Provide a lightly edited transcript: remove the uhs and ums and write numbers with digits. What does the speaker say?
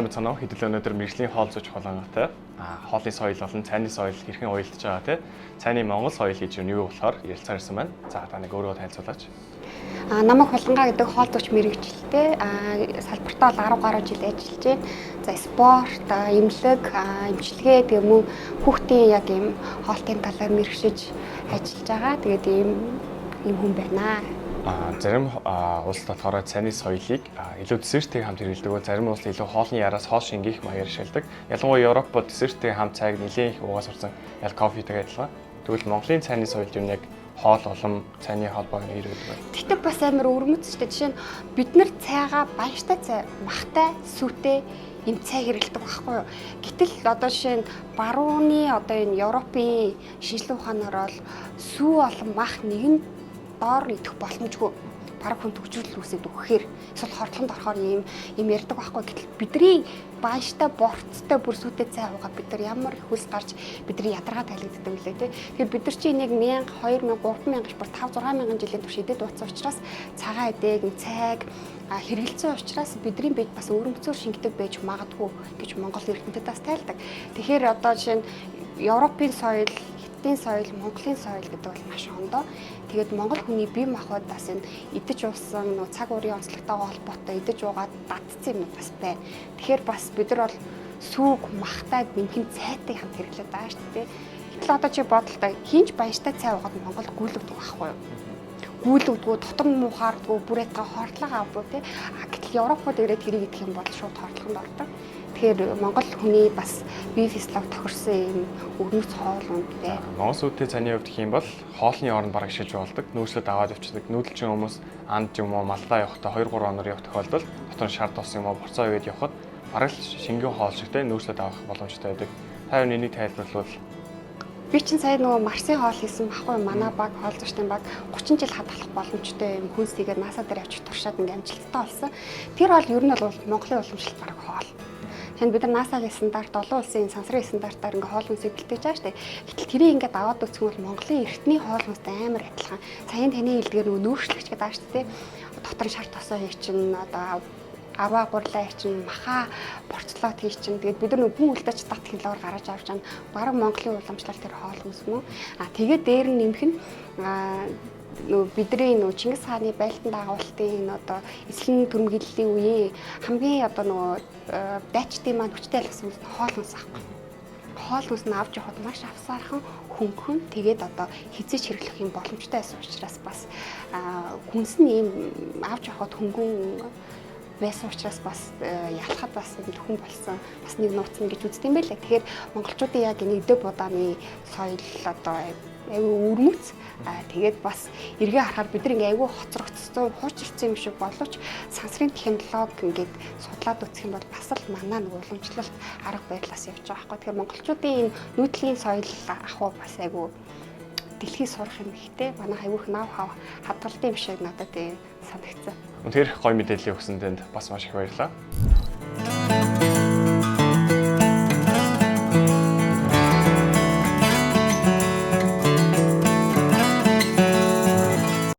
мэдсэн үү? Хэдүүлээ өнөөдөр мэргэжлийн хоол зүйч холонготой хоолны соёл болон цайны соёл хэрхэн уялдаж байгаа те. Цайны Монгол соёл гэж юу болохоор ярилцаар ирсэн байна. За та нэг өөрөө танилцуулаач. Намайг Холонгаа гэдэг хоол зүйч мэргэжилтэй салбартаа бол 10 гаруй жил ажиллаж байна. За спорт, эмнэлэг, эмчилгээ тэгээ мөн хүүхдийн яг ийм хоолтын талаар мэргэжиж ажиллаж байгаа. Тэгээд ийм хүн байна. Зарим улсад болохоор цайны соёлыг илүү десерттэй хамт хэрэглэдэг. Зарим улс илүү хоолны яраас хоол шингээх маягаар шилдэг. Ялангуяа Европод десерттэй хамт цайг нэлээд их уугаас урсан ял кофетэйгээ адилхан. Тэгвэл Монголын цайны соёл юу нэг хоол болон цайны холбоо нэр өгдөг байна. Тэгтээ бас амар өрмөц шүү дээ. Жишээ нь бид нар цайгаа баяртай цай, махтай, сүртэй ийм цай хэрэглэдэг байхгүй юу? Гэтэл одоо жишээ нь барууны одоо энэ Европын шинжилгээ ухаанаар бол сүү болон мах нэгэн доор идэх боломжгүй. Бараг хүн төгжүүлэл үүсээд өгөхээр эсвэл хордлонд орохоор ийм ярьдаг байхгүй. Гэтэл бидний баяжтай, борцтой бүр сүтээ цай уугаа бид нар ямар их хөлс гарч бидний ядаргаа тайлагддаг үлээ тий. Тэгэхээр бид нар чинь нэг 1000, 2000, 3000 гэж бүр 5, 6000 жилийн турш идэд утсан учраас цагаан эдэг, цайг хэрэгэлцсэн учраас бидний бид бас өрөмцөөр шингэдэг байж магадгүй гэж Монгол эрдэмтэд бас тайлдаг. Тэгэхээр одоо жишээ нь Европын соёл, Хятадын соёл, Монголын соёл гэдэг бол маш хондоо. Тэгээд Монгол хүний бие махбод бас энэ идэж уусан нөө цаг уурын онцлогтойгоо холбоотой идэж уугаад датцсан юм бас байна. Тэгэхээр бас бид нар бол сүг, махтай, нэмхэн цайтай хамт хэрэглээд байгаа шүү дээ. Гэтэл одоо чи бодолтой хинж баяжтай цай уугаад Монгол гүйлгдэг байхгүй юу? Гүйлгдгүү, дотор муухаардгүү, бүрэтгээ хордлого авбуу тий. Гэтэл Европод ирээд хэрэг идэх юм бол шууд хордлогонд ордог. Тэгэхээр Монгол хүний бас бие физиолог тохирсон юм өрнөц хоол унд тий. Монгол сүтээ цайны хувьд гэх юм бол хоолны оронд бараг шилж болдог. Нөөцлөд аваад явчихдаг. Нүүдэлчин хүмүүс анд юм уу, малдаа явахдаа 2-3 хоноор явах тохиолдолд дотор шар тус юм уу, борцоо ивэд явхад бараг л шингэн хоол шигтэй нөөцлөд авах боломжтой байдаг. Та юу нэнийг тайлбарлавал би чинь сая нөгөө Марсын хоол хийсэн байхгүй манай баг хоол зурчдын баг 30 жил хадгалах боломжтой юм хүнс тэгээд NASA дээр авчих туршаад ингээм амжилттай болсон. Тэр бол ер нь бол Монголын уламжлалт баг хоол. Тэгэхээр бид нар NASA-гийн стандарт, олон улсын сансрын стандартаар ингээ хоол хүнс эдэлдэж байгаа шүү дээ. Гэтэл тэрийг ингээ даваад үзэх бол Монголын эртний хоол хүнстэй амар адилхан. Саяын таны хэлдгээр нөгөө нүүрслэгч гэдэг байгаа шүү дээ. Дотор нь шар тосоо хий чинь одоо аваа гурлаа чинь маха борцлоод хий чинь тэгээд бид нар хүн үлдээч дат технологиор гаргаж авч байгаа бараг Монголын уламжлалт тэр хоол хүнс мөн. Тэгээд дээр нь нэмэх нь бидний Чингис хааны байлдан дагуултын одоо эсхин түрмгийллийн үеийн хамгийн одоо дайчдын маань хүчтэй алгасан хоол хүнс аахгүй. Хоол хүнс нь авч явахад маш авсаархан хөнгөн тэгээд одоо хизээч хэрэглэх юм боломжтой байсан учраас бас хүнс нь ийм авч явахад хөнгөн байсан учраас бас ялахад бас төхөн болсон бас нэг нууцна гэж үздэг юм байлаа. Тэгэхээр монголчуудын яг энэ өдөө будааны соёл одоо аюу өрмөц тэгээд бас эргээ харахаар бид нэг аюу хоцрогдсон хуучирсан юм шиг боловч сансрын технологи ингээд судлаад үзэх юм бол бас л манаа нэг уламжлалт арга барилаас явж байгаа байхгүй. Тэгэхээр монголчуудын энэ нүүдлийн соёл ахуй бас аюу дэлхий сурах юм ихтэй манай аюух нав хав хадгалтай юм шиг надад тийм санагдсан. Үнэхээр гоё мэдээлэл өгсөн тэнд бас маш их баярлалаа.